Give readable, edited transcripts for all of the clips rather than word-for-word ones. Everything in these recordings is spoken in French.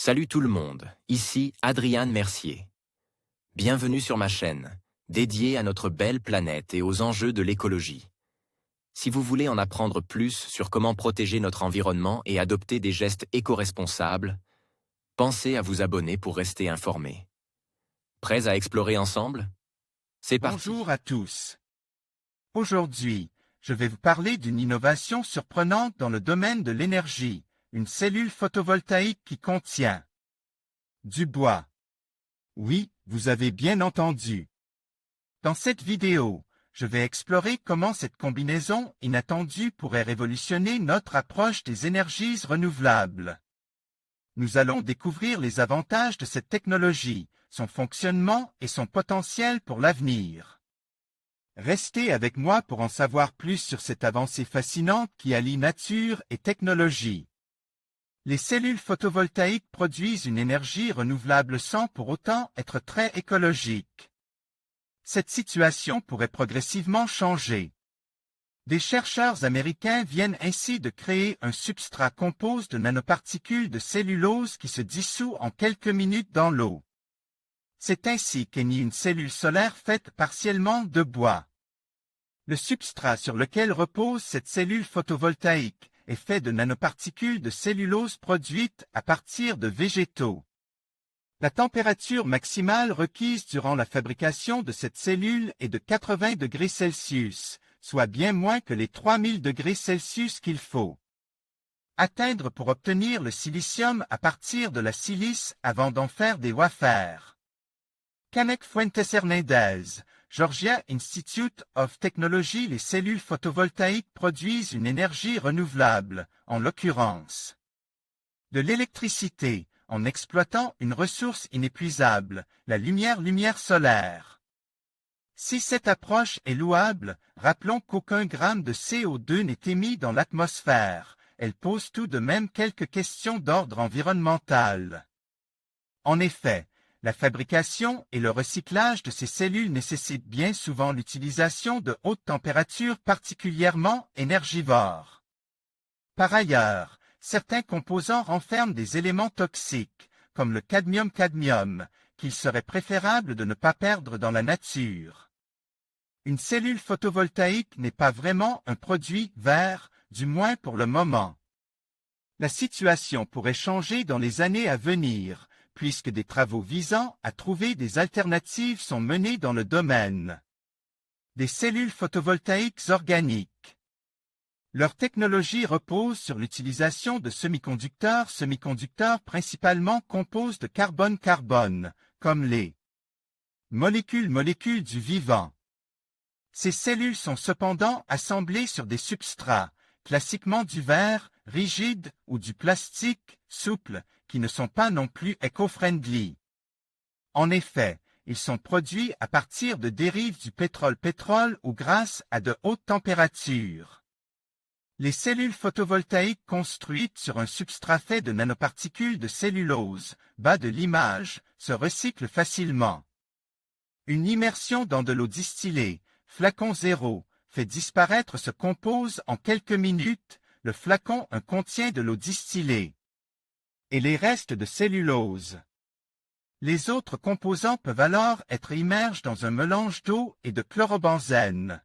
Salut tout le monde, ici Adrian Mercier. Bienvenue sur ma chaîne, dédiée à notre belle planète et aux enjeux de l'écologie. Si vous voulez en apprendre plus sur comment protéger notre environnement et adopter des gestes éco-responsables, pensez à vous abonner pour rester informé. Prêts à explorer ensemble? C'est parti. Bonjour à tous. Aujourd'hui, je vais vous parler d'une innovation surprenante dans le domaine de l'énergie, une cellule photovoltaïque qui contient du bois. Oui, vous avez bien entendu. Dans cette vidéo, je vais explorer comment cette combinaison inattendue pourrait révolutionner notre approche des énergies renouvelables. Nous allons découvrir les avantages de cette technologie, son fonctionnement et son potentiel pour l'avenir. Restez avec moi pour en savoir plus sur cette avancée fascinante qui allie nature et technologie. Les cellules photovoltaïques produisent une énergie renouvelable sans pour autant être très écologique. Cette situation pourrait progressivement changer. Des chercheurs américains viennent ainsi de créer un substrat composé de nanoparticules de cellulose qui se dissout en quelques minutes dans l'eau. C'est ainsi qu'est née une cellule solaire faite partiellement de bois. Le substrat sur lequel repose cette cellule photovoltaïque est fait de nanoparticules de cellulose produites à partir de végétaux. La température maximale requise durant la fabrication de cette cellule est de 80 degrés Celsius, soit bien moins que les 3000 degrés Celsius qu'il faut atteindre pour obtenir le silicium à partir de la silice avant d'en faire des wafers. Canek Fuentes Hernandez, Georgia Institute of Technology. Les cellules photovoltaïques produisent une énergie renouvelable, en l'occurrence de l'électricité, en exploitant une ressource inépuisable, la lumière solaire. Si cette approche est louable, rappelons qu'aucun gramme de CO2 n'est émis dans l'atmosphère. Elle pose tout de même quelques questions d'ordre environnemental. En effet, la fabrication et le recyclage de ces cellules nécessitent bien souvent l'utilisation de hautes températures particulièrement énergivores. Par ailleurs, certains composants renferment des éléments toxiques, comme le cadmium, qu'il serait préférable de ne pas perdre dans la nature. Une cellule photovoltaïque n'est pas vraiment un produit vert, du moins pour le moment. La situation pourrait changer dans les années à venir, puisque des travaux visant à trouver des alternatives sont menés dans le domaine des cellules photovoltaïques organiques. Leur technologie repose sur l'utilisation de semi-conducteurs principalement composés de carbone-carbone, comme les molécules du vivant. Ces cellules sont cependant assemblées sur des substrats, classiquement du verre, rigide, ou du plastique, souple, qui ne sont pas non plus éco-friendly. En effet, ils sont produits à partir de dérives du pétrole ou grâce à de hautes températures. Les cellules photovoltaïques construites sur un substrat fait de nanoparticules de cellulose, bas de l'image, se recyclent facilement. Une immersion dans de l'eau distillée, flacon 0, fait disparaître ce compose en quelques minutes. Le flacon contient de l'eau distillée et les restes de cellulose. Les autres composants peuvent alors être immergés dans un mélange d'eau et de chlorobenzène.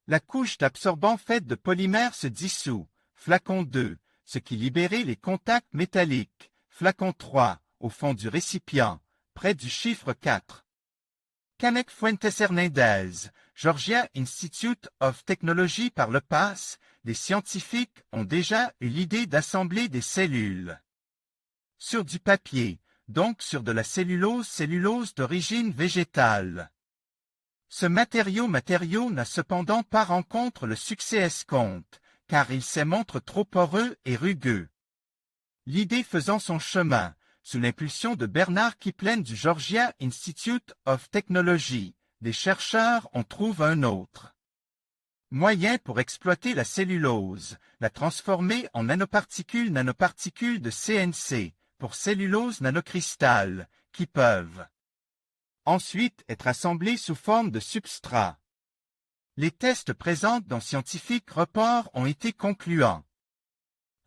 La couche d'absorbant faite de polymère se dissout, flacon 2, ce qui libère les contacts métalliques, flacon 3, au fond du récipient, près du chiffre 4. Canek Fuentes Hernandez, Georgia Institute of Technology. Par le passé, des scientifiques ont déjà eu l'idée d'assembler des cellules sur du papier, donc sur de la cellulose d'origine végétale. Ce matériau n'a cependant pas rencontré le succès escompte, car il se montre trop poreux et rugueux. L'idée faisant son chemin, sous l'impulsion de Bernard Kipling du Georgia Institute of Technology, des chercheurs en trouvent un autre moyen pour exploiter la cellulose, la transformer en nanoparticules de CNC, pour cellulose nanocristal, qui peuvent ensuite être assemblées sous forme de substrat. Les tests présents dans Scientific Report ont été concluants.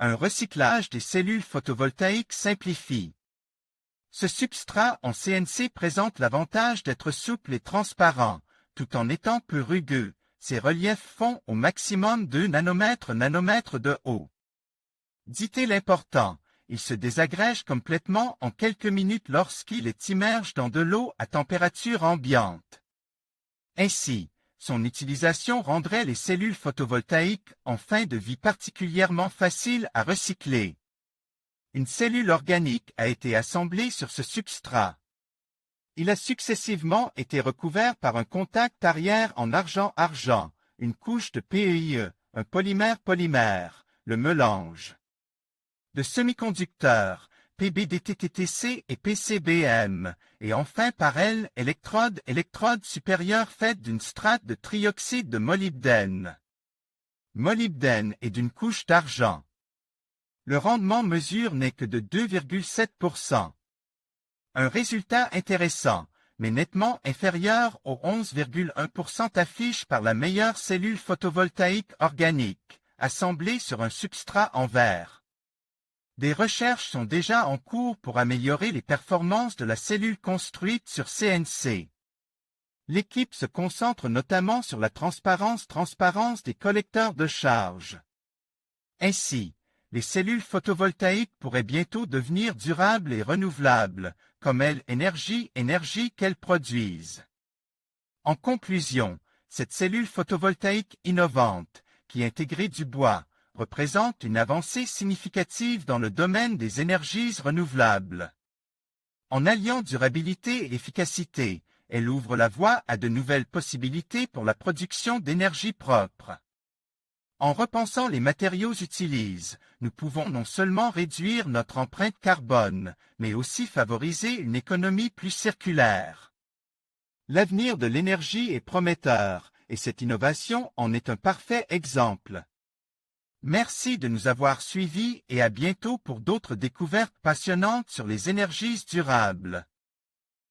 Un recyclage des cellules photovoltaïques simplifie. Ce substrat en CNC présente l'avantage d'être souple et transparent, tout en étant peu rugueux. Ses reliefs font au maximum 2 nanomètres de haut. Dit-il important, il se désagrège complètement en quelques minutes lorsqu'il est immergé dans de l'eau à température ambiante. Ainsi, son utilisation rendrait les cellules photovoltaïques en fin de vie particulièrement faciles à recycler. Une cellule organique a été assemblée sur ce substrat. Il a successivement été recouvert par un contact arrière en argent-argent, une couche de PEIE, un polymère-polymère, le mélange de semi-conducteurs, PBDTTTC et PCBM, et enfin par elle, électrode supérieure faite d'une strate de trioxyde de molybdène. Molybdène et d'une couche d'argent. Le rendement mesure n'est que de 2,7%. Un résultat intéressant, mais nettement inférieur aux 11,1% affiché par la meilleure cellule photovoltaïque organique, assemblée sur un substrat en verre. Des recherches sont déjà en cours pour améliorer les performances de la cellule construite sur CNC. L'équipe se concentre notamment sur la transparence des collecteurs de charge. Ainsi, les cellules photovoltaïques pourraient bientôt devenir durables et renouvelables, comme l'énergie qu'elles produisent. En conclusion, cette cellule photovoltaïque innovante, qui intégrait du bois, représente une avancée significative dans le domaine des énergies renouvelables. En alliant durabilité et efficacité, elle ouvre la voie à de nouvelles possibilités pour la production d'énergie propre. En repensant les matériaux utilisés, nous pouvons non seulement réduire notre empreinte carbone, mais aussi favoriser une économie plus circulaire. L'avenir de l'énergie est prometteur, et cette innovation en est un parfait exemple. Merci de nous avoir suivis et à bientôt pour d'autres découvertes passionnantes sur les énergies durables.